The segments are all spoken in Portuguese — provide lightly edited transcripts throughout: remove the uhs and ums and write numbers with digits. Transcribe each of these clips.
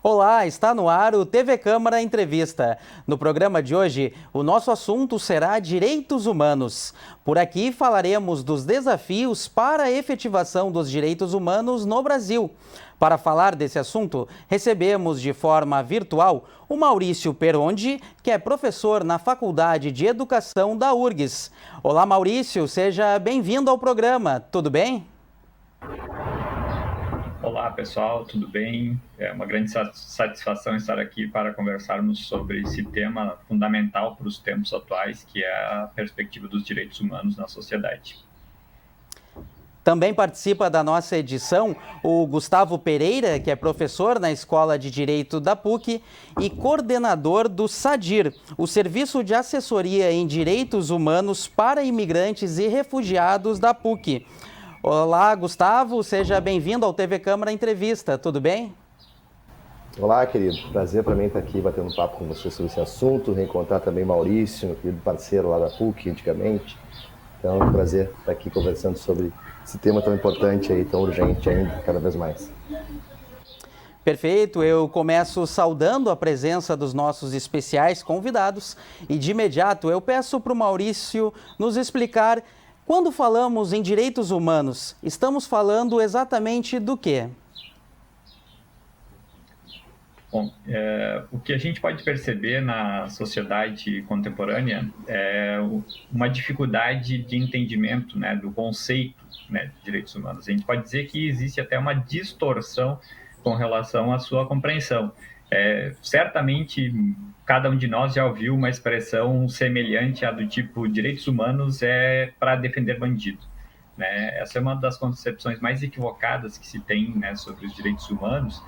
Olá, está no ar o TV Câmara Entrevista. No programa de hoje, o nosso assunto será direitos humanos. Por aqui falaremos dos desafios para a efetivação dos direitos humanos no Brasil. Para falar desse assunto, recebemos de forma virtual o Maurício Perondi, que é professor na Faculdade de Educação da URGS. Olá, Maurício, seja bem-vindo ao programa. Tudo bem? Olá, pessoal, tudo bem? É uma grande satisfação estar aqui para conversarmos sobre esse tema fundamental para os tempos atuais, que é a perspectiva dos direitos humanos na sociedade. Também participa da nossa edição o Gustavo Pereira, que é professor na Escola de Direito da PUC e coordenador do SADIR, o Serviço de Assessoria em Direitos Humanos para Imigrantes e Refugiados da PUC. Olá, Gustavo, seja bem-vindo ao TV Câmara Entrevista, tudo bem? Olá, querido. Prazer para mim estar aqui batendo um papo com você sobre esse assunto, reencontrar também Maurício, meu querido parceiro lá da PUC, antigamente. Então, é um prazer estar aqui conversando sobre esse tema tão importante aí, tão urgente ainda, cada vez mais. Perfeito, eu começo saudando a presença dos nossos especiais convidados e de imediato eu peço para o Maurício nos explicar, quando falamos em direitos humanos, estamos falando exatamente do quê? Bom, o que a gente pode perceber na sociedade contemporânea é uma dificuldade de entendimento, né, do conceito, né, de direitos humanos. A gente pode dizer que existe até uma distorção com relação à sua compreensão. Certamente, cada um de nós já ouviu uma expressão semelhante à do tipo direitos humanos é para defender bandido. Né? Essa é uma das concepções mais equivocadas que se tem, né, sobre os direitos humanos,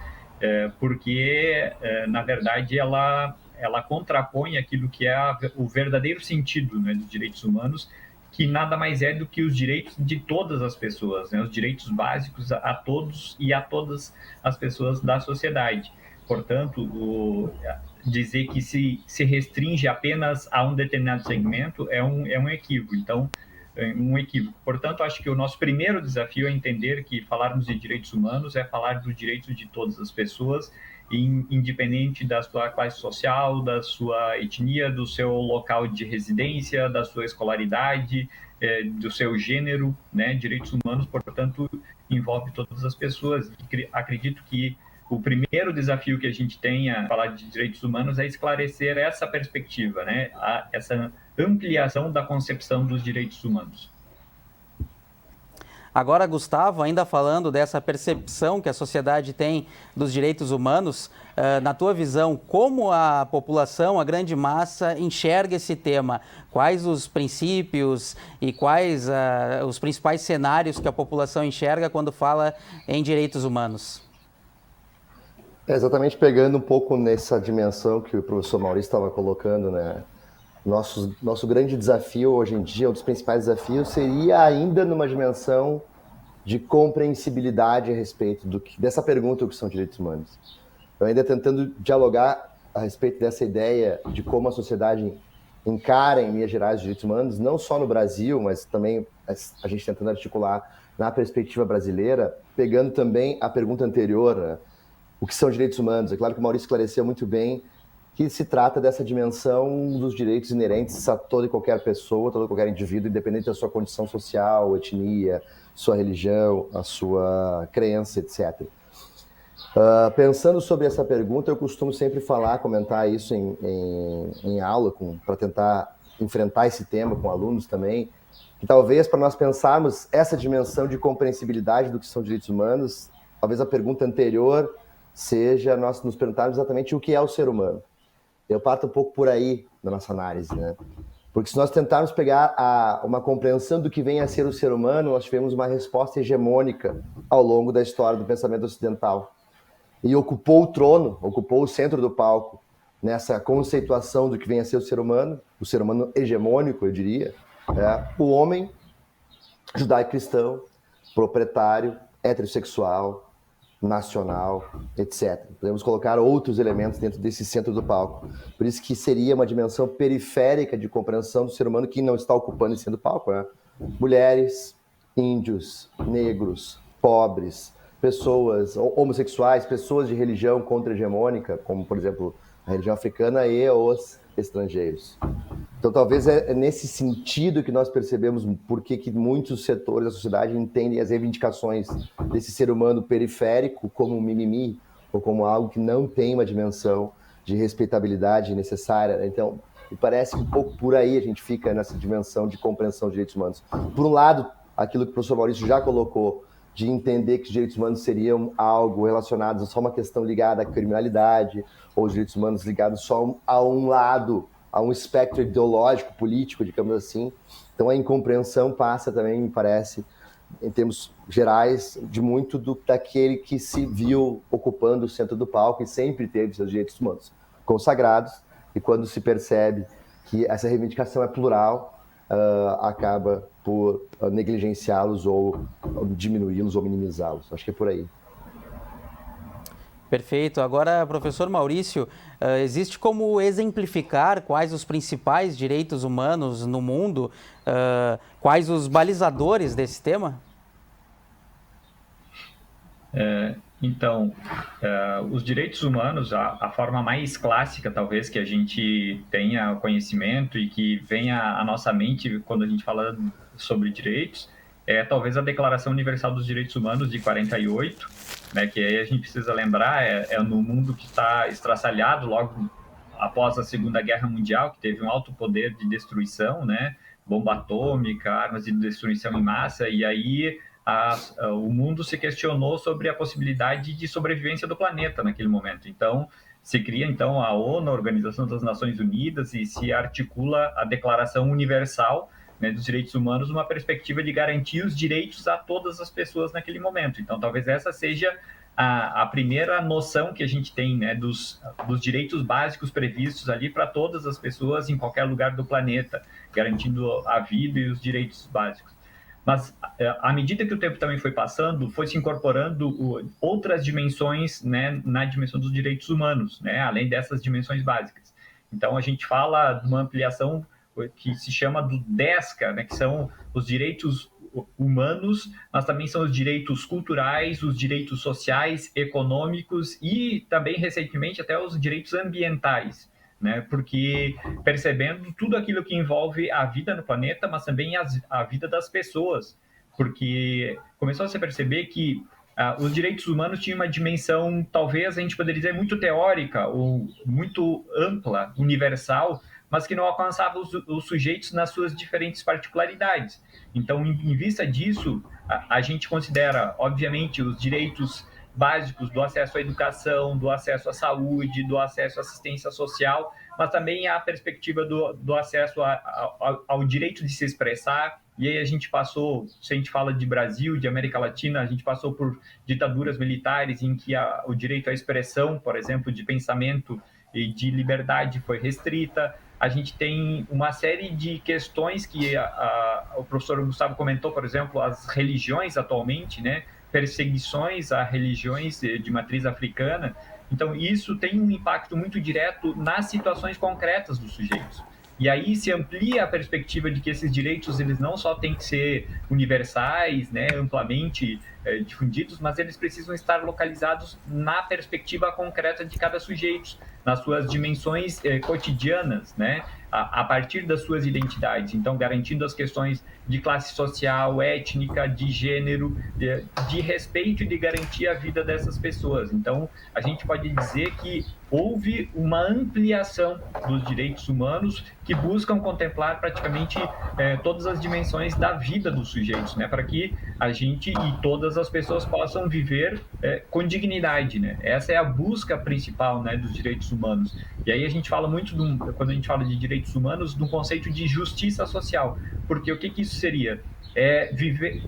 porque, na verdade, ela contrapõe aquilo que é o verdadeiro sentido, né, dos direitos humanos, que nada mais é do que os direitos de todas as pessoas, né, os direitos básicos a todos e a todas as pessoas da sociedade. Portanto, dizer que se restringe apenas a um determinado segmento é um equívoco. Então, um equívoco. Portanto, acho que o nosso primeiro desafio é entender que falarmos de direitos humanos é falar dos direitos de todas as pessoas, independente da sua classe social, da sua etnia, do seu local de residência, da sua escolaridade, do seu gênero, né? Direitos humanos, portanto, envolve todas as pessoas. Acredito que o primeiro desafio que a gente tem a falar de direitos humanos é esclarecer essa perspectiva, né? Essa ampliação da concepção dos direitos humanos. Agora, Gustavo, ainda falando dessa percepção que a sociedade tem dos direitos humanos, na tua visão, como a população, a grande massa, enxerga esse tema? Quais os princípios e quais os principais cenários que a população enxerga quando fala em direitos humanos? Exatamente pegando um pouco nessa dimensão que o professor Maurício estava colocando, né? Nosso grande desafio hoje em dia, um dos principais desafios, seria ainda numa dimensão de compreensibilidade a respeito dessa pergunta, o que são direitos humanos. Eu ainda tentando dialogar a respeito dessa ideia de como a sociedade encara, em linhas gerais, os direitos humanos, não só no Brasil, mas também a gente tentando articular na perspectiva brasileira, pegando também a pergunta anterior, né? O que são direitos humanos? É claro que o Maurício esclareceu muito bem que se trata dessa dimensão dos direitos inerentes a toda e qualquer pessoa, todo e qualquer indivíduo, independente da sua condição social, etnia, sua religião, a sua crença, etc. Pensando sobre essa pergunta, eu costumo sempre comentar isso em aula, para tentar enfrentar esse tema com alunos também, que talvez para nós pensarmos essa dimensão de compreensibilidade do que são direitos humanos, talvez a pergunta anterior seja nós nos perguntarmos exatamente o que é o ser humano. Eu parto um pouco por aí na nossa análise, né? Porque se nós tentarmos pegar uma compreensão do que vem a ser o ser humano, nós tivemos uma resposta hegemônica ao longo da história do pensamento ocidental. E ocupou o trono, ocupou o centro do palco nessa conceituação do que vem a ser o ser humano hegemônico, eu diria, o homem judaico-cristão, proprietário, heterossexual, nacional, etc. Podemos colocar outros elementos dentro desse centro do palco. Por isso que seria uma dimensão periférica de compreensão do ser humano que não está ocupando esse centro do palco, né? Mulheres, índios, negros, pobres, pessoas homossexuais, pessoas de religião contra-hegemônica, como, por exemplo, a religião africana e os estrangeiros. Então, talvez é nesse sentido que nós percebemos por que muitos setores da sociedade entendem as reivindicações desse ser humano periférico como um mimimi ou como algo que não tem uma dimensão de respeitabilidade necessária. Então, me parece que um pouco por aí a gente fica nessa dimensão de compreensão de direitos humanos. Por um lado, aquilo que o professor Maurício já colocou, de entender que os direitos humanos seriam algo relacionado a só uma questão ligada à criminalidade, ou os direitos humanos ligados só a um lado, a um espectro ideológico, político, digamos assim. Então a incompreensão passa também, me parece, em termos gerais, de muito daquele que se viu ocupando o centro do palco e sempre teve seus direitos humanos consagrados, e quando se percebe que essa reivindicação é plural, acaba por negligenciá-los ou diminuí-los ou minimizá-los. Acho que é por aí. Perfeito. Agora, professor Maurício, existe como exemplificar quais os principais direitos humanos no mundo, quais os balizadores desse tema? Então, os direitos humanos, a forma mais clássica, talvez, que a gente tenha conhecimento e que venha à nossa mente quando a gente fala sobre direitos, é talvez a Declaração Universal dos Direitos Humanos de 48, né, que aí a gente precisa lembrar, é no mundo que está estraçalhado logo após a Segunda Guerra Mundial, que teve um alto poder de destruição, né, bomba atômica, armas de destruição em massa, e aí o mundo se questionou sobre a possibilidade de sobrevivência do planeta naquele momento. Então, se cria então a ONU, a Organização das Nações Unidas, e se articula a Declaração Universal, né, dos Direitos Humanos, uma perspectiva de garantir os direitos a todas as pessoas naquele momento. Então, talvez essa seja a primeira noção que a gente tem, né, dos direitos básicos previstos ali para todas as pessoas em qualquer lugar do planeta, garantindo a vida e os direitos básicos. Mas, à medida que o tempo também foi passando, foi se incorporando outras dimensões, né, na dimensão dos direitos humanos, né, além dessas dimensões básicas. Então, a gente fala de uma ampliação que se chama do DESCA, né, que são os direitos humanos, mas também são os direitos culturais, os direitos sociais, econômicos e também, recentemente, até os direitos ambientais, né? Porque percebendo tudo aquilo que envolve a vida no planeta, mas também a vida das pessoas, porque começou a se perceber que os direitos humanos tinham uma dimensão, talvez a gente poderia dizer, muito teórica ou muito ampla, universal, mas que não alcançava os sujeitos nas suas diferentes particularidades. Então, em vista disso, a gente considera, obviamente, os direitos básicos do acesso à educação, do acesso à saúde, do acesso à assistência social, mas também a perspectiva do acesso ao direito de se expressar. E aí a gente passou, se a gente fala de Brasil, de América Latina, a gente passou por ditaduras militares em que o direito à expressão, por exemplo, de pensamento e de liberdade foi restrita. A gente tem uma série de questões que o professor Gustavo comentou, por exemplo, as religiões atualmente, né? Perseguições a religiões de matriz africana. Então, isso tem um impacto muito direto nas situações concretas dos sujeitos. E aí se amplia a perspectiva de que esses direitos, eles não só têm que ser universais, né, amplamente difundidos, mas eles precisam estar localizados na perspectiva concreta de cada sujeito, nas suas dimensões cotidianas, né, a partir das suas identidades. Então, garantindo as questões de classe social, étnica, de gênero, de respeito e de garantir a vida dessas pessoas. Então, a gente pode dizer que houve uma ampliação dos direitos humanos que buscam contemplar praticamente todas as dimensões da vida dos sujeitos, né, para que a gente e todas as pessoas possam viver com dignidade, né? Essa é a busca principal, né, dos direitos humanos. E aí a gente fala muito, quando a gente fala de direitos humanos, do conceito de justiça social, porque o que isso seria?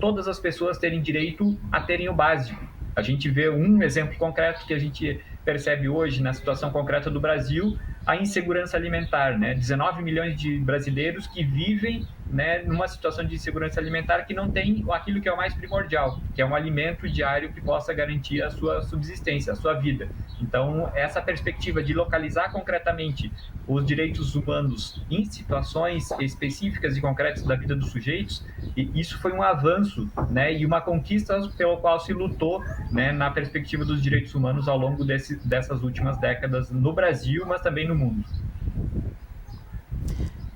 Todas as pessoas terem direito a terem o básico. A gente vê um exemplo concreto que a gente percebe hoje na situação concreta do Brasil, a insegurança alimentar, né? 19 milhões de brasileiros que vivem, né, numa situação de insegurança alimentar que não tem aquilo que é o mais primordial, que é um alimento diário que possa garantir a sua subsistência, a sua vida. Então, essa perspectiva de localizar concretamente os direitos humanos em situações específicas e concretas da vida dos sujeitos, e isso foi um avanço, né, e uma conquista pelo qual se lutou, né, na perspectiva dos direitos humanos ao longo dessas últimas décadas no Brasil, mas também no mundo.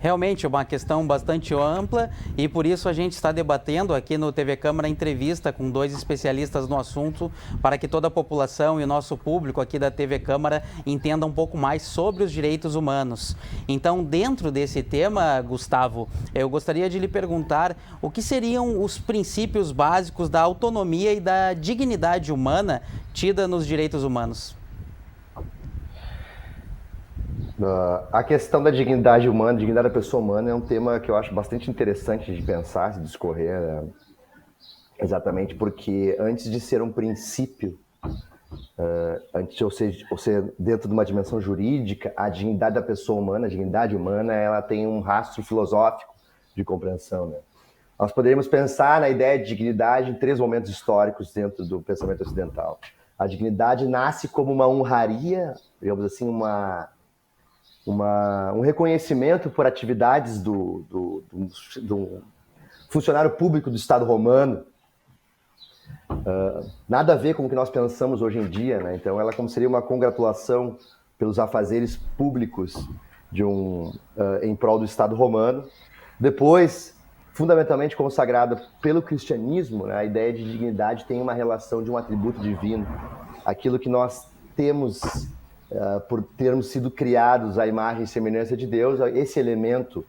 Realmente é uma questão bastante ampla e por isso a gente está debatendo aqui no TV Câmara entrevista com 2 especialistas no assunto para que toda a população e o nosso público aqui da TV Câmara entenda um pouco mais sobre os direitos humanos. Então, dentro desse tema, Gustavo, eu gostaria de lhe perguntar o que seriam os princípios básicos da autonomia e da dignidade humana tida nos direitos humanos. A questão da dignidade humana, dignidade da pessoa humana, é um tema que eu acho bastante interessante de pensar, de discorrer, né? Exatamente porque antes de ser um princípio, antes de ser dentro de uma dimensão jurídica, a dignidade da pessoa humana, a dignidade humana, ela tem um rastro filosófico de compreensão, né? Nós poderíamos pensar na ideia de dignidade em 3 momentos históricos dentro do pensamento ocidental. A dignidade nasce como uma honraria, digamos assim, um reconhecimento por atividades do funcionário público do Estado romano, nada a ver com o que nós pensamos hoje em dia, né? Então ela como seria uma congratulação pelos afazeres públicos em prol do Estado romano. Depois, fundamentalmente consagrada pelo cristianismo, né, a ideia de dignidade tem uma relação de um atributo divino, aquilo que nós temos por termos sido criados à imagem e semelhança de Deus, esse elemento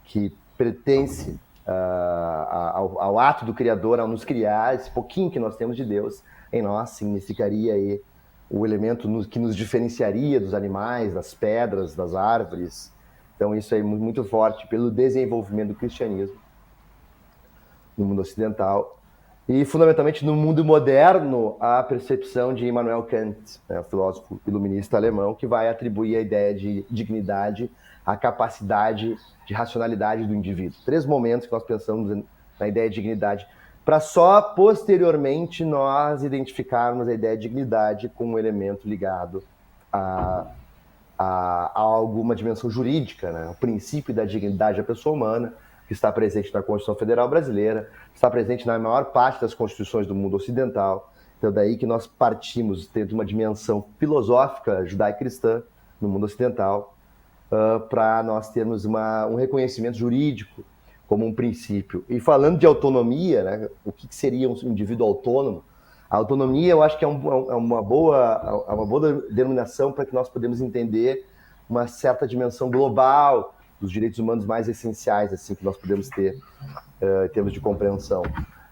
que pertence ao ato do Criador, ao nos criar, esse pouquinho que nós temos de Deus, em nós significaria aí o elemento que nos diferenciaria dos animais, das pedras, das árvores. Então isso é muito forte pelo desenvolvimento do cristianismo no mundo ocidental. E, fundamentalmente, no mundo moderno, a percepção de Immanuel Kant, né, filósofo iluminista alemão, que vai atribuir a ideia de dignidade à capacidade de racionalidade do indivíduo. 3 momentos que nós pensamos na ideia de dignidade, para só posteriormente nós identificarmos a ideia de dignidade como um elemento ligado a alguma dimensão jurídica, né? O princípio da dignidade da pessoa humana, que está presente na Constituição Federal Brasileira, está presente na maior parte das constituições do mundo ocidental. Então, daí que nós partimos dentro de uma dimensão filosófica judaico-cristã no mundo ocidental, para nós termos um reconhecimento jurídico como um princípio. E falando de autonomia, né, o que seria um indivíduo autônomo? A autonomia, eu acho que é uma boa denominação para que nós podemos entender uma certa dimensão global dos direitos humanos mais essenciais assim que nós podemos ter em termos de compreensão.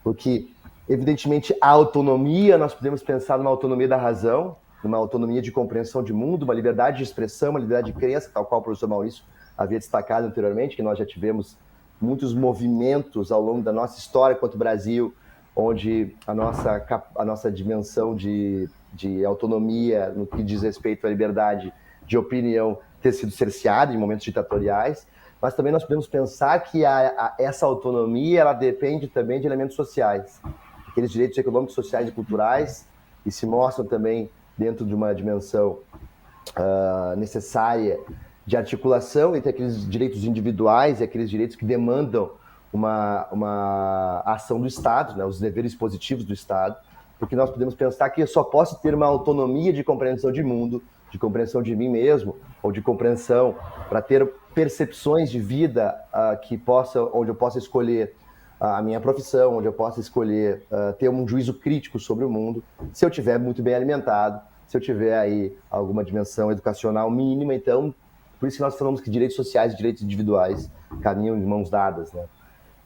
Porque, evidentemente, a autonomia, nós podemos pensar numa autonomia da razão, numa autonomia de compreensão de mundo, uma liberdade de expressão, uma liberdade de crença, tal qual o professor Maurício havia destacado anteriormente, que nós já tivemos muitos movimentos ao longo da nossa história quanto Brasil, onde a nossa dimensão de autonomia no que diz respeito à liberdade de opinião ter sido cerceada em momentos ditatoriais, mas também nós podemos pensar que essa autonomia ela depende também de elementos sociais, aqueles direitos econômicos, sociais e culturais, que se mostram também dentro de uma dimensão necessária de articulação entre aqueles direitos individuais e aqueles direitos que demandam uma ação do Estado, né, os deveres positivos do Estado, porque nós podemos pensar que eu só posso ter uma autonomia de compreensão de mundo, de compreensão de mim mesmo, ou de compreensão para ter percepções de vida onde eu possa escolher a minha profissão, onde eu possa escolher ter um juízo crítico sobre o mundo, se eu estiver muito bem alimentado, se eu tiver aí alguma dimensão educacional mínima. Então, por isso que nós falamos que direitos sociais e direitos individuais caminham de mãos dadas, né?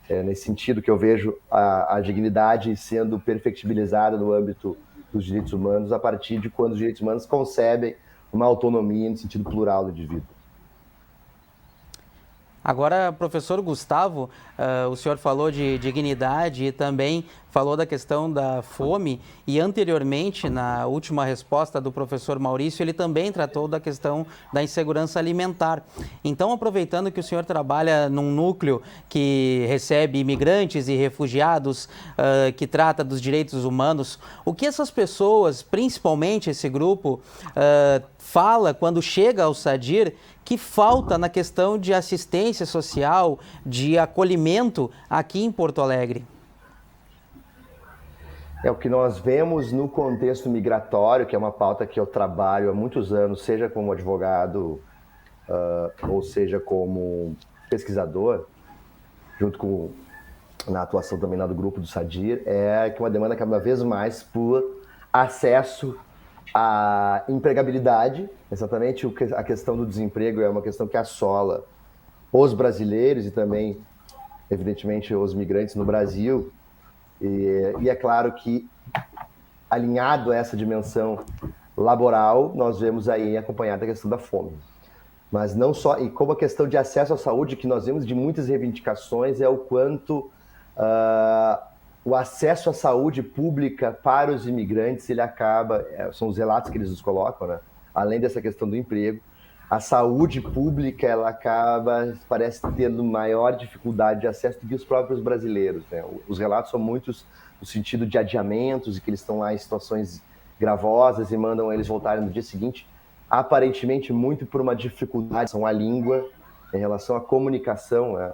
É nesse sentido que eu vejo a dignidade sendo perfectibilizada no âmbito dos direitos humanos a partir de quando os direitos humanos concebem uma autonomia no sentido plural do indivíduo. Agora, professor Gustavo, o senhor falou de dignidade e também falou da questão da fome e anteriormente, na última resposta do professor Maurício, ele também tratou da questão da insegurança alimentar. Então, aproveitando que o senhor trabalha num núcleo que recebe imigrantes e refugiados, que trata dos direitos humanos, o que essas pessoas, principalmente esse grupo, fala quando chega ao Sadir que falta na questão de assistência social, de acolhimento aqui em Porto Alegre? É o que nós vemos no contexto migratório, que é uma pauta que eu trabalho há muitos anos, seja como advogado ou seja como pesquisador, junto com na atuação também do grupo do Sadir, é que uma demanda cada vez mais por acesso à empregabilidade. Exatamente a questão do desemprego é uma questão que assola os brasileiros e também, evidentemente, os migrantes no Brasil. E é claro que, alinhado a essa dimensão laboral, nós vemos aí acompanhada a questão da fome. Mas não só, e como a questão de acesso à saúde, que nós vemos de muitas reivindicações, é o quanto o acesso à saúde pública para os imigrantes, ele acaba, são os relatos que eles nos colocam, né? Além dessa questão do emprego, a saúde pública, ela acaba, parece, tendo maior dificuldade de acesso do que os próprios brasileiros, né? Os relatos são muitos no sentido de adiamentos e que eles estão lá em situações gravosas e mandam eles voltarem no dia seguinte, aparentemente muito por uma dificuldade com a língua em relação à comunicação, né?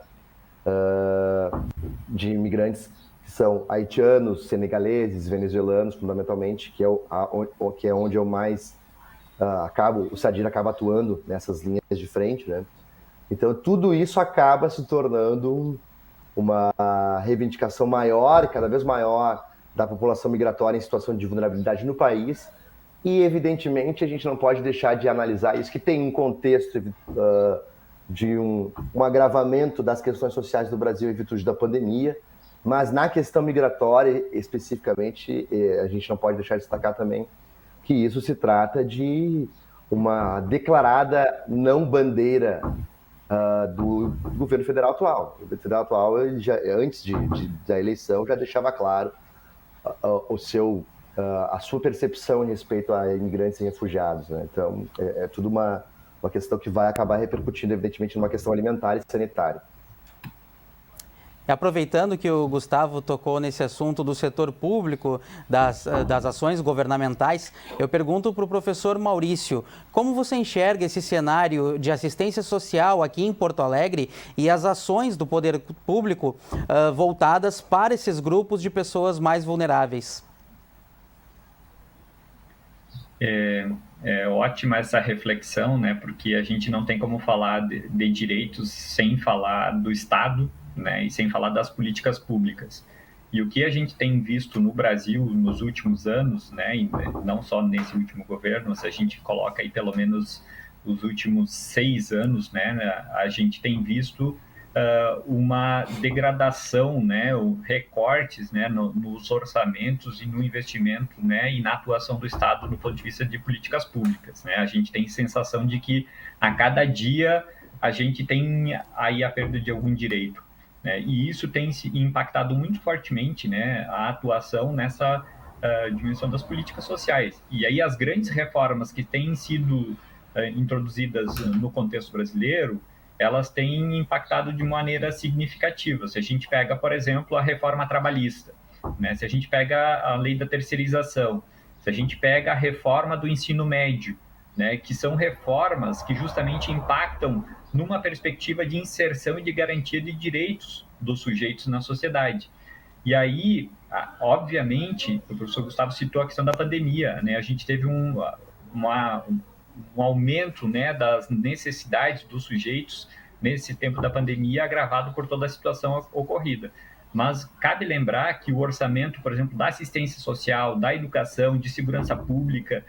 De imigrantes que são haitianos, senegaleses, venezuelanos, fundamentalmente, que é onde eu mais o Sadir acaba atuando nessas linhas de frente, né? Então, tudo isso acaba se tornando uma reivindicação maior, cada vez maior, da população migratória em situação de vulnerabilidade no país. E, evidentemente, a gente não pode deixar de analisar isso, que tem um contexto de um agravamento das questões sociais do Brasil em virtude da pandemia, mas na questão migratória, especificamente, a gente não pode deixar de destacar também que isso se trata de uma declarada não bandeira do governo federal atual. O governo federal atual, ele já, antes da eleição, já deixava claro a sua percepção em respeito a imigrantes e refugiados, né? Então, é tudo uma questão que vai acabar repercutindo, evidentemente, numa questão alimentar e sanitária. Aproveitando que o Gustavo tocou nesse assunto do setor público, das ações governamentais, eu pergunto para o professor Maurício, como você enxerga esse cenário de assistência social aqui em Porto Alegre e as ações do poder público voltadas para esses grupos de pessoas mais vulneráveis? É ótima essa reflexão, né? Porque a gente não tem como falar de direitos sem falar do Estado, né, e sem falar das políticas públicas. E o que a gente tem visto no Brasil nos últimos anos, né, e não só nesse último governo, se a gente coloca aí pelo menos os últimos 6 anos, né, a gente tem visto uma degradação, né, recortes, né, nos orçamentos e no investimento, né, e na atuação do Estado no ponto de vista de políticas públicas, né. A gente tem sensação de que a cada dia a gente tem aí a perda de algum direito. E isso tem se impactado muito fortemente, né, a atuação nessa dimensão das políticas sociais. E aí as grandes reformas que têm sido introduzidas no contexto brasileiro, elas têm impactado de maneira significativa. Se a gente pega, por exemplo, a reforma trabalhista, né, se a gente pega a lei da terceirização, se a gente pega a reforma do ensino médio, né, que são reformas que justamente impactam numa perspectiva de inserção e de garantia de direitos dos sujeitos na sociedade. E aí, obviamente, o professor Gustavo citou a questão da pandemia, né? A gente teve um aumento, né, das necessidades dos sujeitos nesse tempo da pandemia, agravado por toda a situação ocorrida. Mas cabe lembrar que o orçamento, por exemplo, da assistência social, da educação, de segurança pública,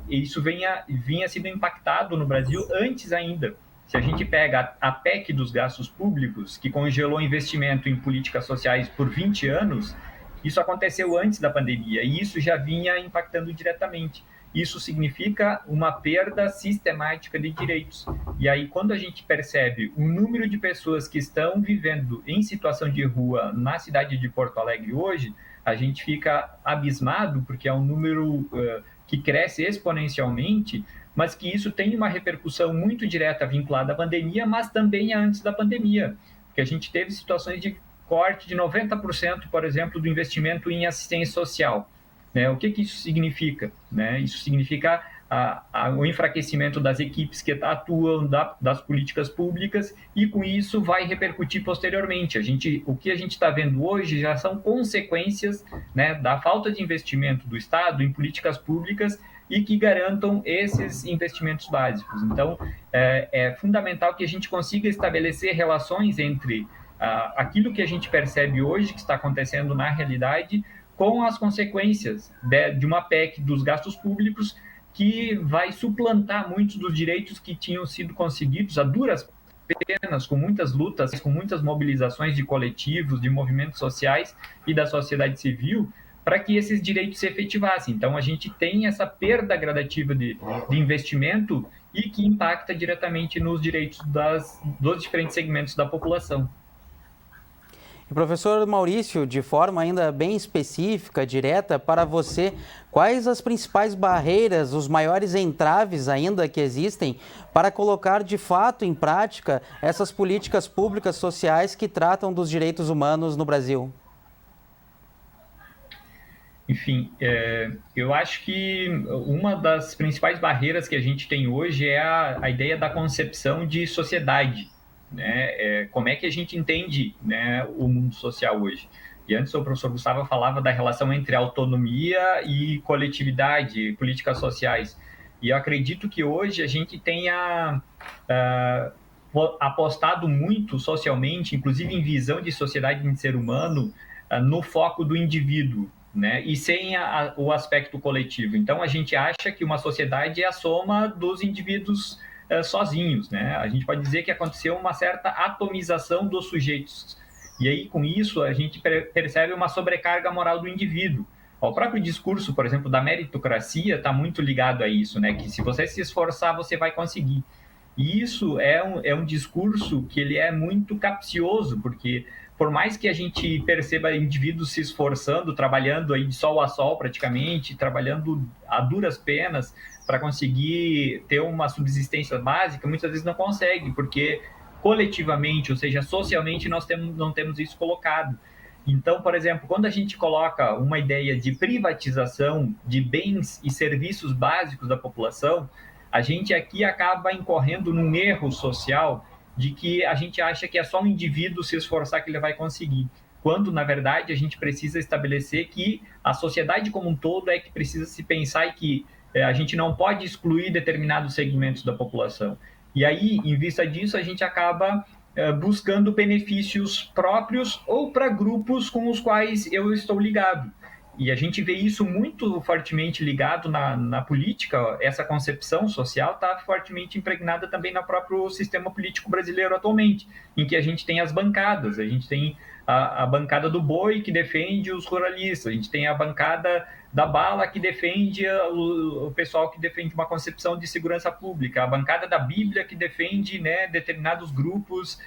isso vinha sendo impactado no Brasil antes ainda. Se a gente pega a PEC dos gastos públicos, que congelou investimento em políticas sociais por 20 anos, isso aconteceu antes da pandemia e isso já vinha impactando diretamente. isso significa uma perda sistemática de direitos. E aí, quando a gente percebe o número de pessoas que estão vivendo em situação de rua na cidade de Porto Alegre hoje, a gente fica abismado, porque é um número que cresce exponencialmente, mas que isso tem uma repercussão muito direta vinculada à pandemia, mas também antes da pandemia, porque a gente teve situações de corte de 90%, por exemplo, do investimento em assistência social. Né? O que isso significa? Né? Isso significa o enfraquecimento das equipes que atuam, das políticas públicas, e com isso vai repercutir posteriormente. O que a gente está vendo hoje já são consequências, né, da falta de investimento do Estado em políticas públicas e que garantam esses investimentos básicos. Então, é fundamental que a gente consiga estabelecer relações entre aquilo que a gente percebe hoje que está acontecendo na realidade com as consequências de uma PEC dos gastos públicos que vai suplantar muitos dos direitos que tinham sido conseguidos a duras penas, com muitas lutas, com muitas mobilizações de coletivos, de movimentos sociais e da sociedade civil, para que esses direitos se efetivassem. Então, a gente tem essa perda gradativa de investimento e que impacta diretamente nos direitos dos diferentes segmentos da população. E professor Maurício, de forma ainda bem específica, direta, para você, quais as principais barreiras, os maiores entraves ainda que existem para colocar de fato em prática essas políticas públicas sociais que tratam dos direitos humanos no Brasil? Enfim, eu acho que uma das principais barreiras que a gente tem hoje é a ideia da concepção de sociedade. Né? Como é que a gente entende, né, o mundo social hoje? E antes o professor Gustavo falava da relação entre autonomia e coletividade, políticas sociais. E eu acredito que hoje a gente tenha apostado muito socialmente, inclusive em visão de sociedade de ser humano, no foco do indivíduo, né? E sem o aspecto coletivo. Então a gente acha que uma sociedade é a soma dos indivíduos sozinhos, né? A gente pode dizer que aconteceu uma certa atomização dos sujeitos. E aí, com isso, a gente percebe uma sobrecarga moral do indivíduo. O próprio discurso, por exemplo, da meritocracia está muito ligado a isso, né? Que se você se esforçar, você vai conseguir. E isso é um discurso que ele é muito capcioso, porque por mais que a gente perceba indivíduos se esforçando, trabalhando aí de sol a sol praticamente, trabalhando a duras penas para conseguir ter uma subsistência básica, muitas vezes não consegue, porque coletivamente, ou seja, socialmente, nós não temos isso colocado. Então, por exemplo, quando a gente coloca uma ideia de privatização de bens e serviços básicos da população, a gente aqui acaba incorrendo num erro social de que a gente acha que é só um indivíduo se esforçar que ele vai conseguir, quando, na verdade, a gente precisa estabelecer que a sociedade como um todo é que precisa se pensar e que a gente não pode excluir determinados segmentos da população. E aí, em vista disso, a gente acaba buscando benefícios próprios ou para grupos com os quais eu estou ligado. E a gente vê isso muito fortemente ligado na política, essa concepção social está fortemente impregnada também no próprio sistema político brasileiro atualmente, em que a gente tem as bancadas, a gente tem a bancada do boi que defende os ruralistas, a gente tem a bancada da bala que defende o pessoal que defende uma concepção de segurança pública, a bancada da Bíblia que defende, né, determinados grupos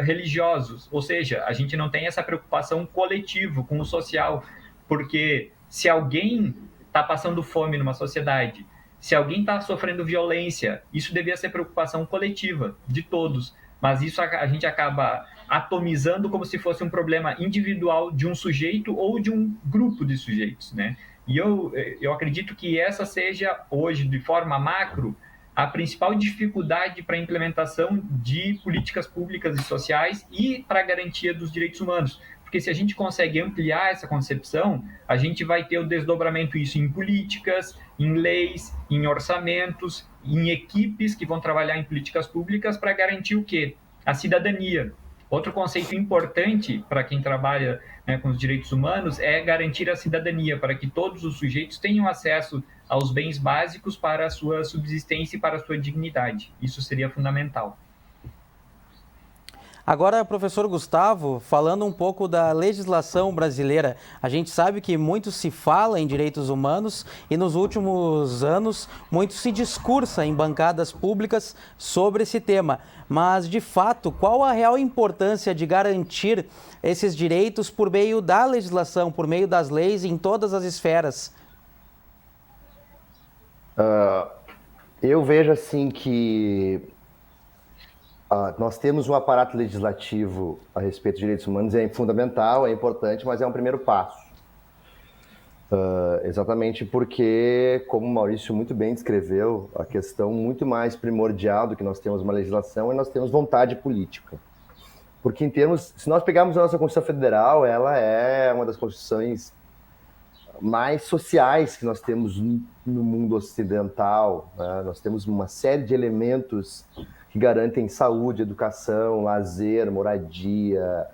religiosos, ou seja, a gente não tem essa preocupação coletiva com o social, porque se alguém está passando fome numa sociedade, se alguém está sofrendo violência, isso devia ser preocupação coletiva de todos, mas isso a gente acaba atomizando como se fosse um problema individual de um sujeito ou de um grupo de sujeitos, né? E eu acredito que essa seja, hoje, de forma macro, a principal dificuldade para a implementação de políticas públicas e sociais e para a garantia dos direitos humanos. Porque se a gente consegue ampliar essa concepção, a gente vai ter o desdobramento isso em políticas, em leis, em orçamentos, em equipes que vão trabalhar em políticas públicas para garantir o quê? A cidadania. Outro conceito importante para quem trabalha, né, com os direitos humanos é garantir a cidadania, para que todos os sujeitos tenham acesso aos bens básicos para a sua subsistência e para a sua dignidade. Isso seria fundamental. Agora, professor Gustavo, falando um pouco da legislação brasileira, a gente sabe que muito se fala em direitos humanos e nos últimos anos muito se discursa em bancadas públicas sobre esse tema. Mas, de fato, qual a real importância de garantir esses direitos por meio da legislação, por meio das leis em todas as esferas? Eu vejo assim que nós temos um aparato legislativo a respeito de direitos humanos, é fundamental, é importante, mas é um primeiro passo. Exatamente porque, como o Maurício muito bem descreveu, a questão muito mais primordial do que nós temos uma legislação é nós temos vontade política. Porque se nós pegarmos a nossa Constituição Federal, ela é uma das constituições mais sociais que nós temos no mundo ocidental, né? Nós temos uma série de elementos que garantem saúde, educação, lazer, moradia,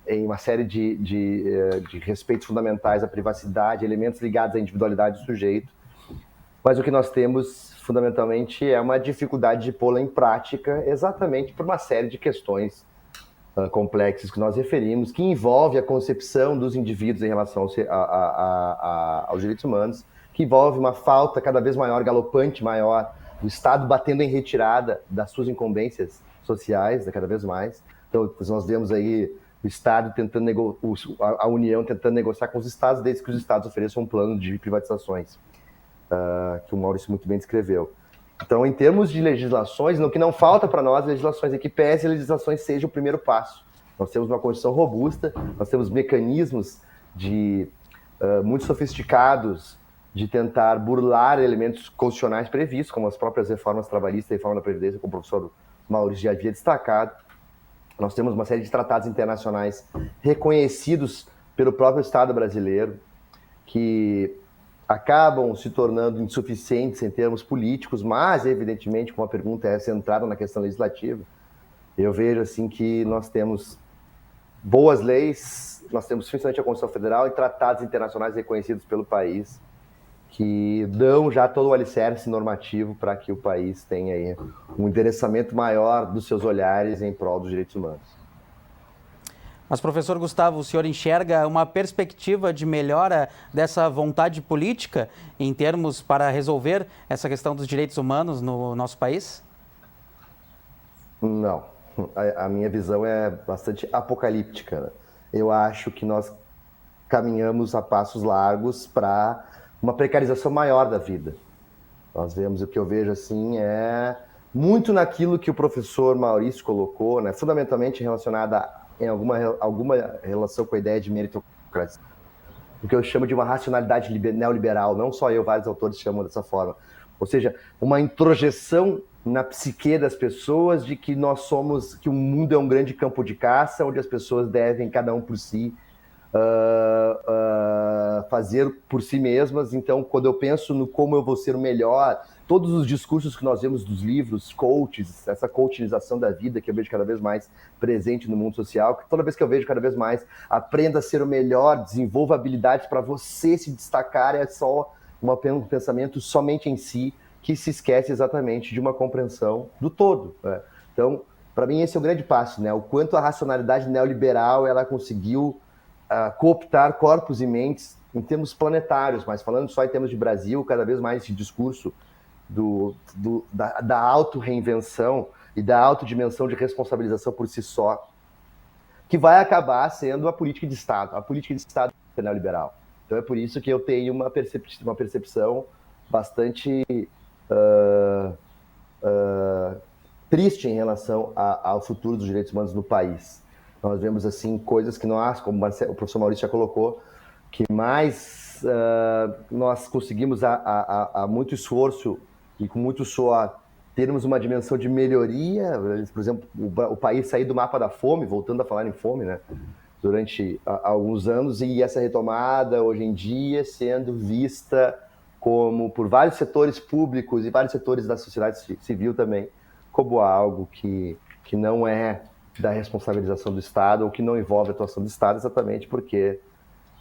em uma série de respeitos fundamentais à privacidade, elementos ligados à individualidade do sujeito. Mas o que nós temos, fundamentalmente, é uma dificuldade de pô-la em prática, exatamente por uma série de questões complexas que nós referimos, que envolve a concepção dos indivíduos em relação aos direitos humanos, que envolve uma falta cada vez maior, galopante maior, do Estado batendo em retirada das suas incumbências sociais, cada vez mais. Então, nós vemos aí o Estado tentando a União tentando negociar com os Estados, desde que os Estados ofereçam um plano de privatizações, que o Maurício muito bem descreveu. Então, em termos de legislações, o que não falta para nós, legislações aqui, PS legislações seja o primeiro passo. Nós temos uma Constituição robusta, nós temos mecanismos muito sofisticados de tentar burlar elementos constitucionais previstos, como as próprias reformas trabalhistas e reforma da Previdência, como o professor Maurício já havia destacado. Nós temos uma série de tratados internacionais reconhecidos pelo próprio Estado brasileiro, que acabam se tornando insuficientes em termos políticos, mas, evidentemente, como a pergunta é centrada na questão legislativa, eu vejo assim que nós temos boas leis, nós temos principalmente a Constituição Federal e tratados internacionais reconhecidos pelo país, que dão já todo o alicerce normativo para que o país tenha aí um endereçamento maior dos seus olhares em prol dos direitos humanos. Mas, professor Gustavo, o senhor enxerga uma perspectiva de melhora dessa vontade política em termos para resolver essa questão dos direitos humanos no nosso país? Não. A minha visão é bastante apocalíptica, né? Eu acho que nós caminhamos a passos largos para uma precarização maior da vida. Nós vemos, o que eu vejo assim é muito naquilo que o professor Maurício colocou, né, fundamentalmente relacionada em alguma relação com a ideia de meritocracia, o que eu chamo de uma racionalidade neoliberal, não só eu, vários autores chamam dessa forma. Ou seja, uma introjeção na psique das pessoas de que que o mundo é um grande campo de caça, onde as pessoas devem, cada um por si, fazer por si mesmas. Então, quando eu penso no como eu vou ser o melhor, todos os discursos que nós vemos dos livros, coaches, essa coachinização da vida que eu vejo cada vez mais presente no mundo social, que toda vez que eu vejo cada vez mais, aprenda a ser o melhor, desenvolva habilidades para você se destacar, é só um pensamento somente em si, que se esquece exatamente de uma compreensão do todo, né? Então, para mim, esse é o grande passo, né? O quanto a racionalidade neoliberal ela conseguiu cooptar corpos e mentes em termos planetários, mas falando só em termos de Brasil, cada vez mais esse discurso da auto-reinvenção e da autodimensão de responsabilização por si só, que vai acabar sendo a política de Estado. A política de Estado é neoliberal. Então é por isso que eu tenho uma percepção bastante triste em relação ao futuro dos direitos humanos no país. Nós vemos assim coisas que nós, como o professor Maurício já colocou, que mais nós conseguimos a muito esforço e com muito suor termos uma dimensão de melhoria, por exemplo, o país sair do mapa da fome, voltando a falar em fome, né, durante alguns anos, e essa retomada hoje em dia sendo vista como por vários setores públicos e vários setores da sociedade civil também, como algo que não é da responsabilização do Estado ou que não envolve a atuação do Estado, exatamente porque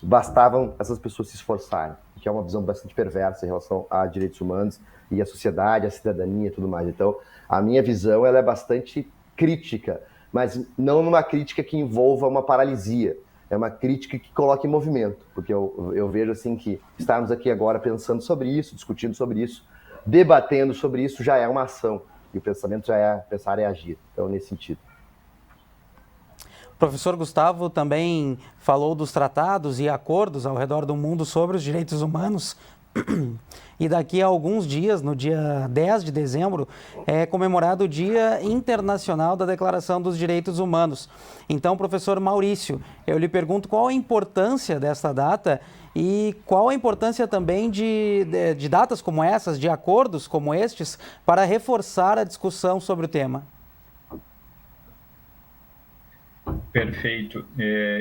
bastavam essas pessoas se esforçarem, que é uma visão bastante perversa em relação a direitos humanos e a sociedade, a cidadania e tudo mais. Então, a minha visão ela é bastante crítica mas não numa crítica que envolva uma paralisia. É uma crítica que coloca em movimento, porque eu vejo assim que estarmos aqui agora pensando sobre isso, discutindo sobre isso, debatendo sobre isso já é uma ação, e o pensamento já é pensar e agir. Então, nesse sentido. O professor Gustavo também falou dos tratados e acordos ao redor do mundo sobre os direitos humanos. E daqui a alguns dias, no dia 10 de dezembro, é comemorado o Dia Internacional da Declaração dos Direitos Humanos. Então, professor Maurício, eu lhe pergunto qual a importância desta data e qual a importância também de datas como essas, de acordos como estes, para reforçar a discussão sobre o tema. Perfeito.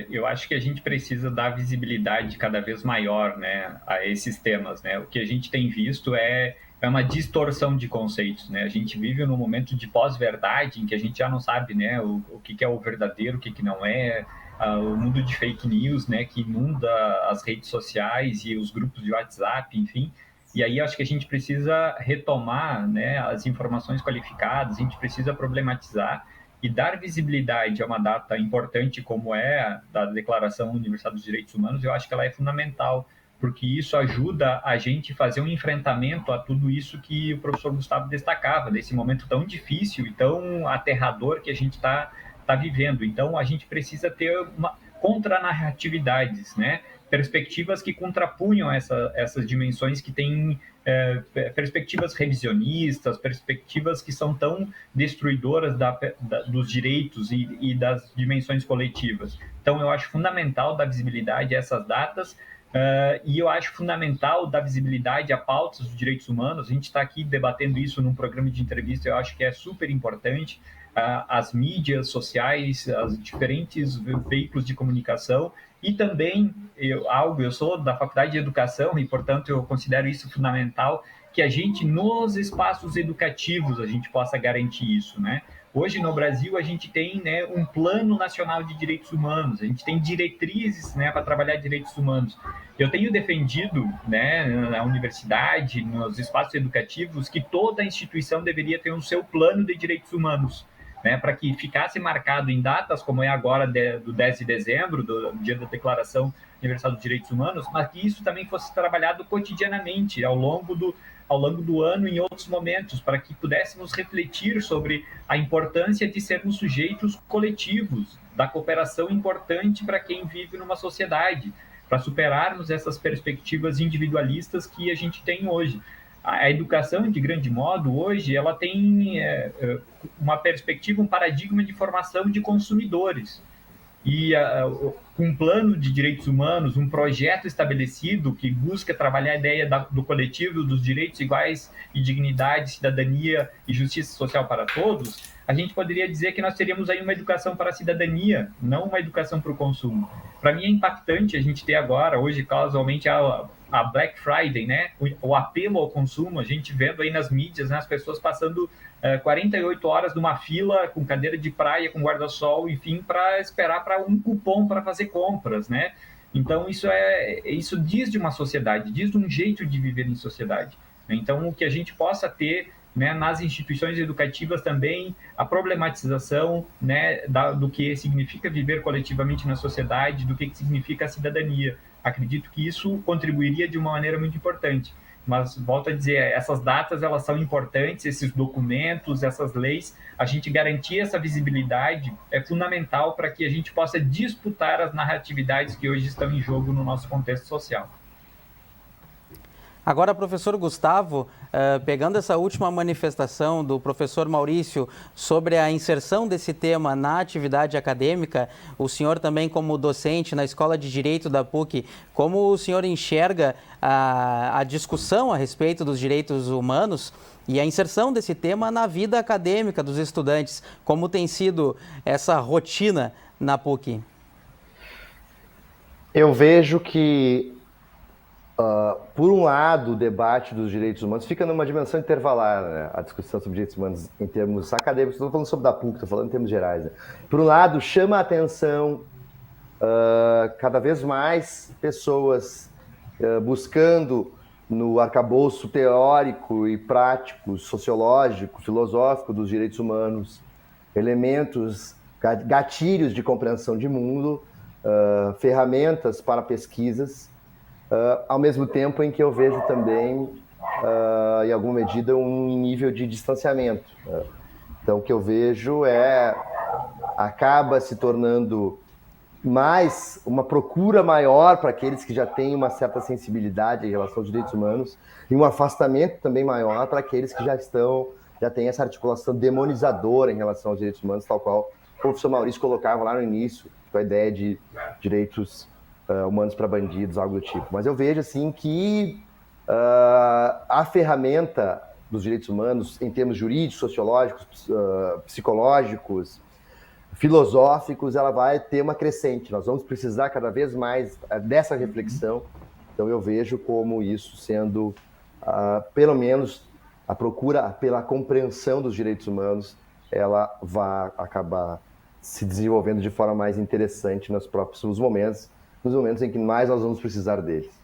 Eu acho que a gente precisa dar visibilidade cada vez maior, né, a esses temas, né? O que a gente tem visto é uma distorção de conceitos, né? A gente vive num momento de pós-verdade em que a gente já não sabe, né, o que é o verdadeiro, o que não é, o mundo de fake news, né, que inunda as redes sociais e os grupos de WhatsApp, enfim. E aí acho que a gente precisa retomar, né, as informações qualificadas, a gente precisa problematizar e dar visibilidade a uma data importante como é a da Declaração Universal dos Direitos Humanos. Eu acho que ela é fundamental, porque isso ajuda a gente a fazer um enfrentamento a tudo isso que o professor Gustavo destacava, desse momento tão difícil e tão aterrador que a gente está vivendo. Então, a gente precisa ter contranarratividades, né? Perspectivas que contrapunham essas dimensões que têm perspectivas revisionistas, perspectivas que são tão destruidoras dos direitos e das dimensões coletivas. Então, eu acho fundamental dar visibilidade a essas datas, e eu acho fundamental dar visibilidade a pautas dos direitos humanos. A gente está aqui debatendo isso num programa de entrevista, eu acho que é super importante. As mídias sociais, os diferentes veículos de comunicação e também, eu sou da Faculdade de Educação e, portanto, eu considero isso fundamental, que a gente, nos espaços educativos, a gente possa garantir isso, né? Hoje, no Brasil, a gente tem, né, um Plano Nacional de Direitos Humanos, a gente tem diretrizes, né, para trabalhar direitos humanos. Eu tenho defendido, né, na universidade, nos espaços educativos, que toda instituição deveria ter o seu plano de direitos humanos, né, para que ficasse marcado em datas, como é agora do 10 de dezembro, do dia da Declaração Universal dos Direitos Humanos, mas que isso também fosse trabalhado cotidianamente, ao longo do ano, em outros momentos, para que pudéssemos refletir sobre a importância de sermos sujeitos coletivos, da cooperação importante para quem vive numa sociedade, para superarmos essas perspectivas individualistas que a gente tem hoje. A educação, de grande modo, hoje, ela tem uma perspectiva, um paradigma de formação de consumidores. E um plano de direitos humanos, um projeto estabelecido que busca trabalhar a ideia do coletivo, dos direitos iguais e dignidade, cidadania e justiça social para todos, a gente poderia dizer que nós teríamos aí uma educação para a cidadania, não uma educação para o consumo. Para mim é impactante a gente ter agora, hoje, casualmente, a Black Friday, né? O apelo ao consumo, a gente vendo aí nas mídias, né, as pessoas passando 48 horas numa fila com cadeira de praia, com guarda-sol, enfim, para esperar para um cupom para fazer compras, né? Então, isso diz de uma sociedade, diz de um jeito de viver em sociedade. Então, o que a gente possa ter, né, nas instituições educativas também, a problematização, né, do que significa viver coletivamente na sociedade, do que significa a cidadania. Acredito que isso contribuiria de uma maneira muito importante. Mas, volto a dizer, essas datas, elas são importantes, esses documentos, essas leis, a gente garantir essa visibilidade é fundamental para que a gente possa disputar as narratividades que hoje estão em jogo no nosso contexto social. Agora, professor Gustavo, pegando essa última manifestação do professor Maurício sobre a inserção desse tema na atividade acadêmica, o senhor também como docente na Escola de Direito da PUC, como o senhor enxerga a discussão a respeito dos direitos humanos e a inserção desse tema na vida acadêmica dos estudantes? Como tem sido essa rotina na PUC? Eu vejo que por um lado, o debate dos direitos humanos fica numa dimensão intervalar, né? A discussão sobre direitos humanos em termos acadêmicos, não estou falando sobre da PUC, estou falando em termos gerais. Né? Por um lado, chama a atenção cada vez mais pessoas buscando no arcabouço teórico e prático, sociológico, filosófico dos direitos humanos, elementos gatilhos de compreensão de mundo, ferramentas para pesquisas, ao mesmo tempo em que eu vejo também, em alguma medida, um nível de distanciamento. Então, o que eu vejo acaba se tornando mais uma procura maior para aqueles que já têm uma certa sensibilidade em relação aos direitos humanos e um afastamento também maior para aqueles que já têm essa articulação demonizadora em relação aos direitos humanos, tal qual o professor Maurício colocava lá no início, com a ideia de direitos humanos para bandidos, algo do tipo. Mas eu vejo assim que a ferramenta dos direitos humanos, em termos jurídicos, sociológicos, psicológicos, filosóficos, ela vai ter uma crescente. Nós vamos precisar cada vez mais dessa reflexão. Então eu vejo como isso sendo, pelo menos, a procura pela compreensão dos direitos humanos, ela vai acabar se desenvolvendo de forma mais interessante nos próximos momentos, nos momentos em que mais nós vamos precisar deles.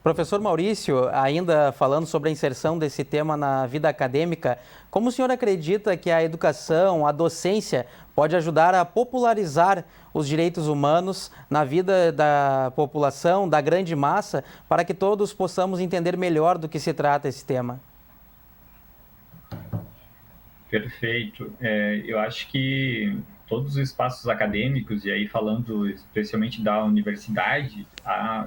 Professor Maurício, ainda falando sobre a inserção desse tema na vida acadêmica, como o senhor acredita que a educação, a docência, pode ajudar a popularizar os direitos humanos na vida da população, da grande massa, para que todos possamos entender melhor do que se trata esse tema? Perfeito. Eu acho que todos os espaços acadêmicos, e aí falando especialmente da universidade,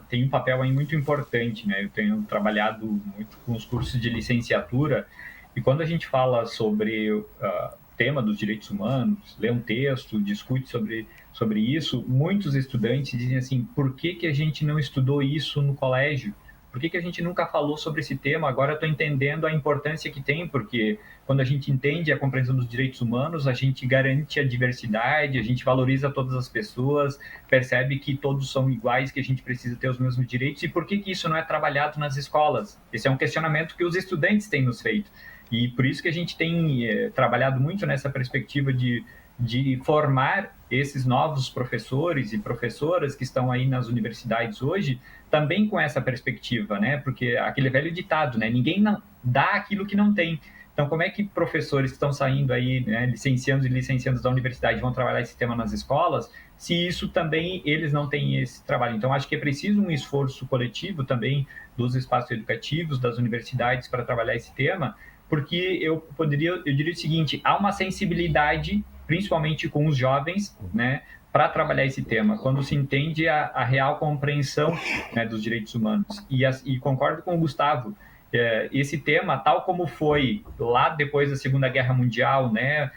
tem um papel aí muito importante, né? Eu tenho trabalhado muito com os cursos de licenciatura, e quando a gente fala sobre o tema dos direitos humanos, lê um texto, discute sobre isso, muitos estudantes dizem assim, por que a gente não estudou isso no colégio? Por que a gente nunca falou sobre esse tema? Agora eu estou entendendo a importância que tem, porque quando a gente entende a compreensão dos direitos humanos, a gente garante a diversidade, a gente valoriza todas as pessoas, percebe que todos são iguais, que a gente precisa ter os mesmos direitos. E por que isso não é trabalhado nas escolas? Esse é um questionamento que os estudantes têm nos feito. E por isso que a gente tem trabalhado muito nessa perspectiva de formar esses novos professores e professoras que estão aí nas universidades hoje, também com essa perspectiva, né? Porque aquele velho ditado, né? Ninguém não dá aquilo que não tem. Então, como é que professores que estão saindo aí, né, licenciandos e licenciandas da universidade vão trabalhar esse tema nas escolas, se isso também, eles não têm esse trabalho? Então, acho que é preciso um esforço coletivo também dos espaços educativos, das universidades para trabalhar esse tema, porque eu diria o seguinte, há uma sensibilidade, principalmente com os jovens, né, para trabalhar esse tema, quando se entende a real compreensão, né, dos direitos humanos. E concordo com o Gustavo, esse tema, tal como foi lá depois da Segunda Guerra Mundial, né,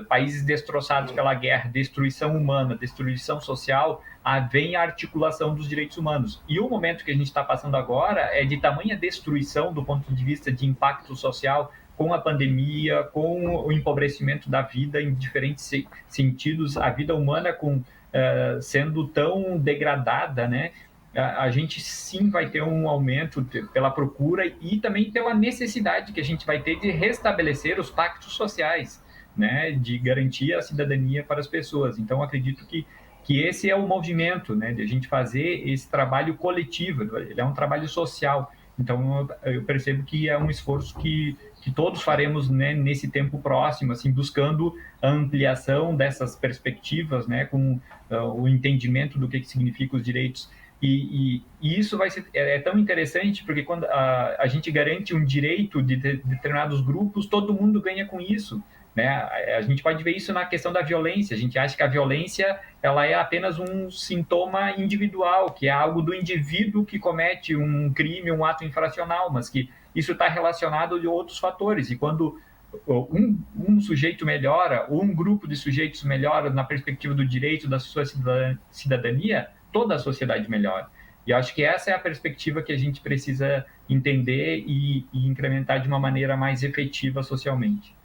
países destroçados pela guerra, destruição humana, destruição social, vem a articulação dos direitos humanos. E o momento que a gente está passando agora é de tamanha destruição do ponto de vista de impacto social, com a pandemia, com o empobrecimento da vida em diferentes sentidos, a vida humana sendo tão degradada, né? A gente sim vai ter um aumento pela procura e também pela necessidade que a gente vai ter de restabelecer os pactos sociais, né? De garantir a cidadania para as pessoas. Então, acredito que esse é o movimento, né? De a gente fazer esse trabalho coletivo, ele é um trabalho social. Então, eu percebo que é um esforço que todos faremos, né, nesse tempo próximo, assim, buscando a ampliação dessas perspectivas, né, com o entendimento do que significa os direitos. E isso vai ser tão interessante, porque quando a gente garante um direito de determinados grupos, todo mundo ganha com isso, né? A gente pode ver isso na questão da violência. A gente acha que a violência ela é apenas um sintoma individual, que é algo do indivíduo que comete um crime, um ato infracional, mas que isso está relacionado a outros fatores. E quando um sujeito melhora, ou um grupo de sujeitos melhora na perspectiva do direito da sua cidadania, toda a sociedade melhora. E acho que essa é a perspectiva que a gente precisa entender e incrementar de uma maneira mais efetiva socialmente.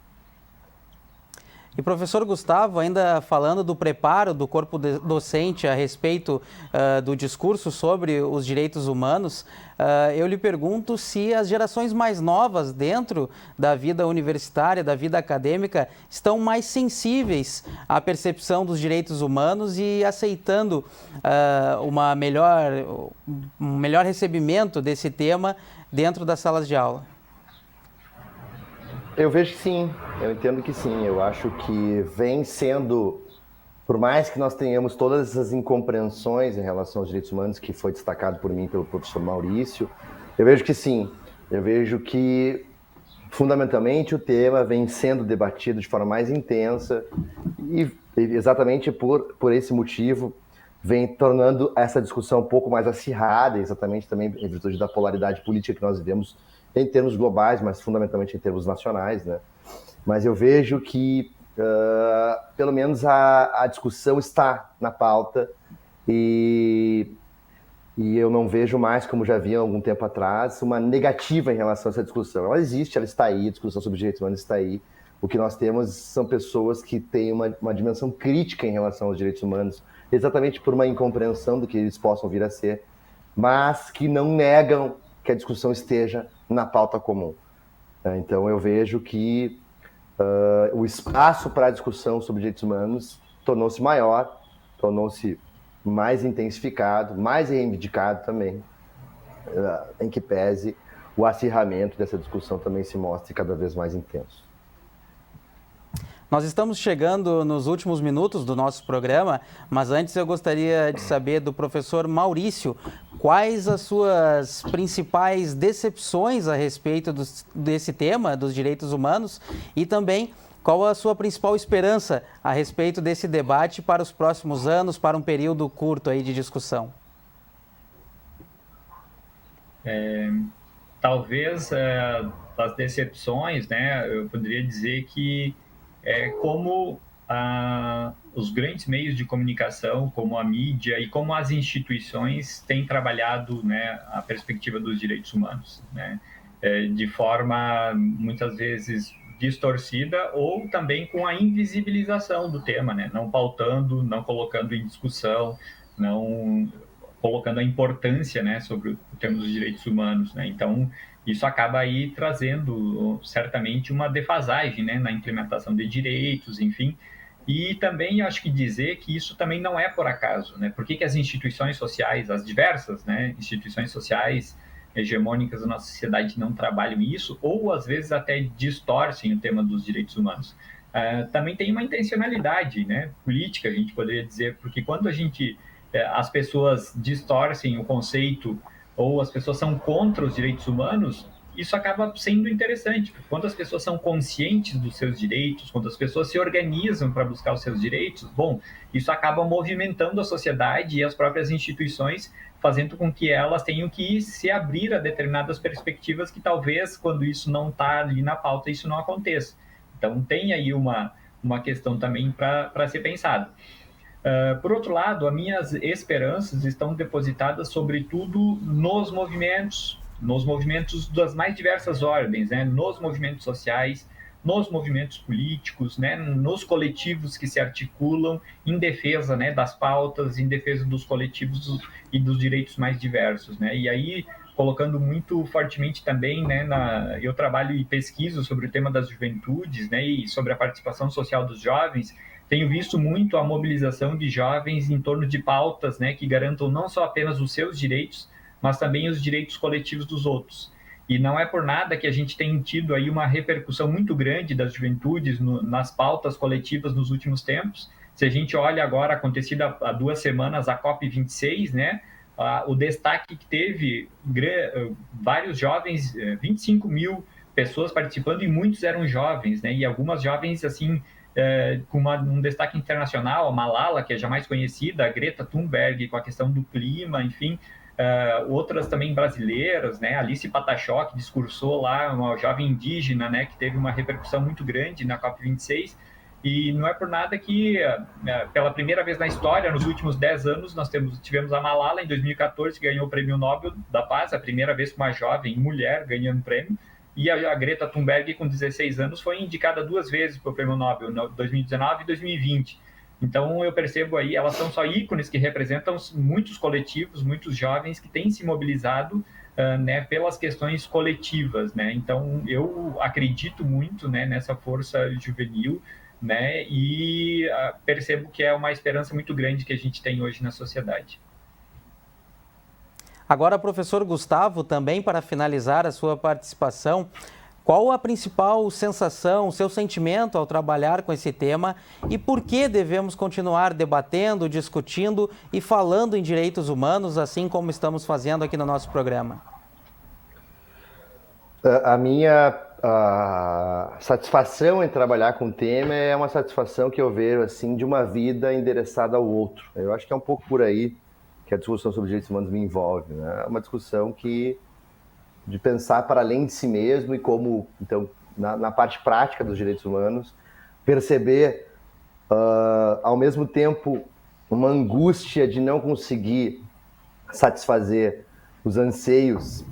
E professor Gustavo, ainda falando do preparo do corpo docente a respeito do discurso sobre os direitos humanos, eu lhe pergunto se as gerações mais novas dentro da vida universitária, da vida acadêmica, estão mais sensíveis à percepção dos direitos humanos e aceitando um melhor recebimento desse tema dentro das salas de aula. Eu vejo que sim, eu entendo que sim. Eu acho que vem sendo, por mais que nós tenhamos todas essas incompreensões em relação aos direitos humanos, que foi destacado por mim e pelo professor Maurício, eu vejo que sim. Eu vejo que, fundamentalmente, o tema vem sendo debatido de forma mais intensa e, exatamente por esse motivo, vem tornando essa discussão um pouco mais acirrada, exatamente também em virtude da polaridade política que nós vivemos em termos globais, mas fundamentalmente em termos nacionais, né? Mas eu vejo que, pelo menos, a discussão está na pauta e eu não vejo mais, como já havia há algum tempo atrás, uma negativa em relação a essa discussão. Ela existe, ela está aí, a discussão sobre direitos humanos está aí. O que nós temos são pessoas que têm uma dimensão crítica em relação aos direitos humanos, exatamente por uma incompreensão do que eles possam vir a ser, mas que não negam que a discussão esteja na pauta comum. Então eu vejo que o espaço para a discussão sobre direitos humanos tornou-se maior, tornou-se mais intensificado, mais reivindicado também, em que pese o acirramento dessa discussão também se mostre cada vez mais intenso. Nós estamos chegando nos últimos minutos do nosso programa, mas antes eu gostaria de saber do professor Maurício quais as suas principais decepções a respeito desse tema, dos direitos humanos, e também qual a sua principal esperança a respeito desse debate para os próximos anos, para um período curto aí de discussão. Talvez das decepções, né, eu poderia dizer que como os grandes meios de comunicação, como a mídia e como as instituições têm trabalhado, né, a perspectiva dos direitos humanos, né, de forma muitas vezes distorcida ou também com a invisibilização do tema, né, não pautando, não colocando em discussão, não colocando a importância, né, sobre o tema dos direitos humanos, né. Então isso acaba aí trazendo certamente uma defasagem, né, na implementação de direitos, enfim. E também acho que dizer que isso também não é por acaso, né? Por que as instituições sociais, as diversas, né, instituições sociais hegemônicas da nossa sociedade não trabalham isso, ou às vezes até distorcem o tema dos direitos humanos? Também tem uma intencionalidade, né, política, a gente poderia dizer, porque quando as pessoas distorcem o conceito ou as pessoas são contra os direitos humanos, isso acaba sendo interessante. Quando as pessoas são conscientes dos seus direitos, quando as pessoas se organizam para buscar os seus direitos, bom, isso acaba movimentando a sociedade e as próprias instituições, fazendo com que elas tenham que se abrir a determinadas perspectivas que talvez, quando isso não está ali na pauta, isso não aconteça. Então, tem aí uma questão também para ser pensada. Por outro lado, as minhas esperanças estão depositadas, sobretudo, nos movimentos das mais diversas ordens, né? Nos movimentos sociais, nos movimentos políticos, né? Nos coletivos que se articulam em defesa, né, das pautas, em defesa dos coletivos e dos direitos mais diversos, né? E aí, colocando muito fortemente também, né, eu trabalho e pesquiso sobre o tema das juventudes, né, e sobre a participação social dos jovens. Tenho visto muito a mobilização de jovens em torno de pautas, né, que garantam não só apenas os seus direitos, mas também os direitos coletivos dos outros. E não é por nada que a gente tem tido aí uma repercussão muito grande das juventudes nas pautas coletivas nos últimos tempos. Se a gente olha agora, acontecida há 2 semanas, a COP26, né, o destaque que teve vários jovens, 25 mil pessoas participando, e muitos eram jovens, né, e algumas jovens, assim, com um destaque internacional, a Malala, que é já mais conhecida, a Greta Thunberg, com a questão do clima, enfim, outras também brasileiras, né, Alice Pataxó, que discursou lá, uma jovem indígena, né, que teve uma repercussão muito grande na COP26, e não é por nada que, pela primeira vez na história, nos últimos 10 anos, nós tivemos a Malala, em 2014, que ganhou o Prêmio Nobel da Paz, a primeira vez que uma jovem mulher ganhando prêmio. E a Greta Thunberg, com 16 anos, foi indicada 2 vezes para o Prêmio Nobel, em 2019 e 2020. Então, eu percebo aí, elas são só ícones que representam muitos coletivos, muitos jovens que têm se mobilizado, né, pelas questões coletivas, né? Então, eu acredito muito, né, nessa força juvenil, né, e percebo que é uma esperança muito grande que a gente tem hoje na sociedade. Agora, professor Gustavo, também para finalizar a sua participação, Qual a principal sensação, seu sentimento ao trabalhar com esse tema e por que devemos continuar debatendo, discutindo e falando em direitos humanos, assim como estamos fazendo aqui no nosso programa? A minha satisfação em trabalhar com o tema é uma satisfação que eu vejo assim de uma vida endereçada ao outro. Eu acho que é um pouco por aí que a discussão sobre direitos humanos me envolve, né? É uma discussão de pensar para além de si mesmo e como, então, na parte prática dos direitos humanos, perceber, ao mesmo tempo, uma angústia de não conseguir satisfazer os anseios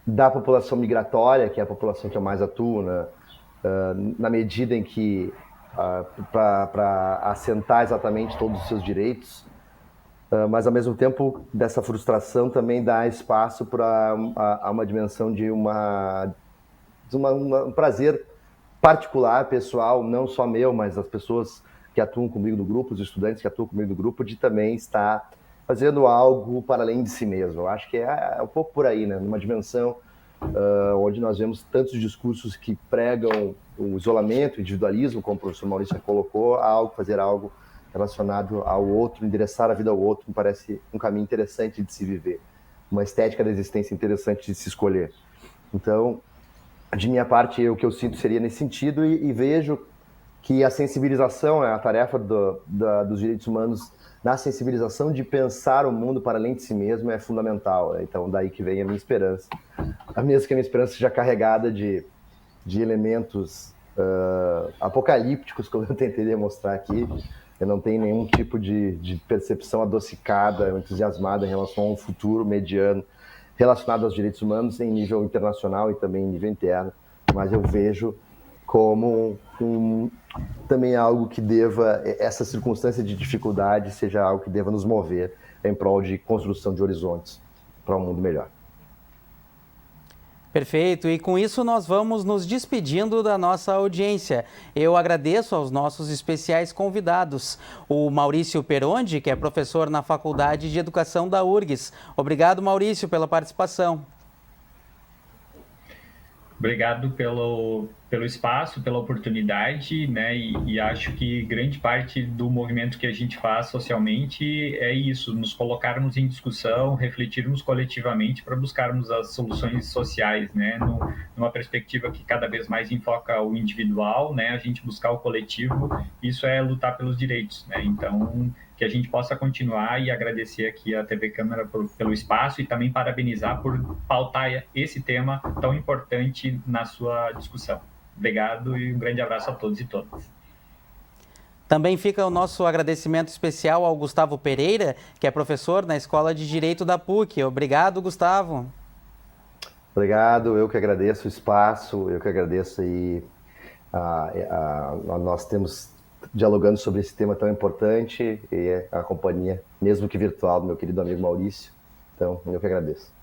da população migratória, que é a população que eu mais atuo, na medida em que, para assentar exatamente todos os seus direitos, mas ao mesmo tempo dessa frustração também dá espaço para uma dimensão de um prazer particular, pessoal, não só meu, mas das pessoas que atuam comigo no grupo, os estudantes que atuam comigo no grupo, de também estar fazendo algo para além de si mesmo. Eu acho que é um pouco por aí, né? Numa dimensão onde nós vemos tantos discursos que pregam o isolamento, o individualismo, como o professor Maurício colocou, fazer algo relacionado ao outro, endereçar a vida ao outro, me parece um caminho interessante de se viver, uma estética da existência interessante de se escolher. Então, de minha parte, o que eu sinto seria nesse sentido e vejo que a sensibilização, a tarefa dos direitos humanos na sensibilização de pensar o mundo para além de si mesmo é fundamental, né? Então, daí que vem a minha esperança. A mesma que a minha esperança seja carregada de elementos apocalípticos, como eu tentei demonstrar aqui. Eu não tenho nenhum tipo de percepção adocicada, entusiasmada em relação a um futuro mediano relacionado aos direitos humanos em nível internacional e também em nível interno, mas eu vejo como também algo que deva, essa circunstância de dificuldade seja algo que deva nos mover em prol de construção de horizontes para um mundo melhor. Perfeito, e com isso nós vamos nos despedindo da nossa audiência. Eu agradeço aos nossos especiais convidados, o Maurício Perondi, que é professor na Faculdade de Educação da URGS. Obrigado, Maurício, pela participação. Obrigado pelo espaço, pela oportunidade, né? E acho que grande parte do movimento que a gente faz socialmente é isso, nos colocarmos em discussão, refletirmos coletivamente para buscarmos as soluções sociais, né? Numa perspectiva que cada vez mais enfoca o individual, né? A gente buscar o coletivo, isso é lutar pelos direitos, né? Então, que a gente possa continuar e agradecer aqui a TV Câmara pelo espaço e também parabenizar por pautar esse tema tão importante na sua discussão. Obrigado e um grande abraço a todos e todas. Também fica o nosso agradecimento especial ao Gustavo Pereira, que é professor na Escola de Direito da PUC. Obrigado, Gustavo. Obrigado, eu que agradeço o espaço, eu que agradeço aí nós temos dialogando sobre esse tema tão importante e a companhia, mesmo que virtual, do meu querido amigo Maurício. Então, eu que agradeço.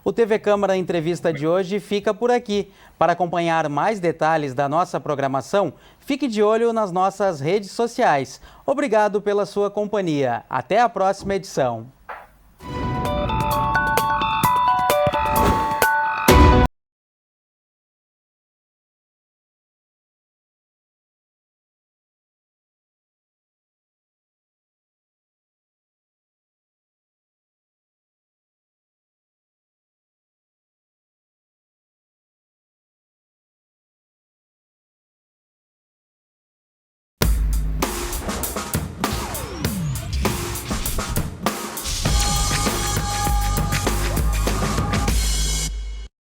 O TV Câmara Entrevista de hoje fica por aqui. Para acompanhar mais detalhes da nossa programação, fique de olho nas nossas redes sociais. Obrigado pela sua companhia. Até a próxima edição.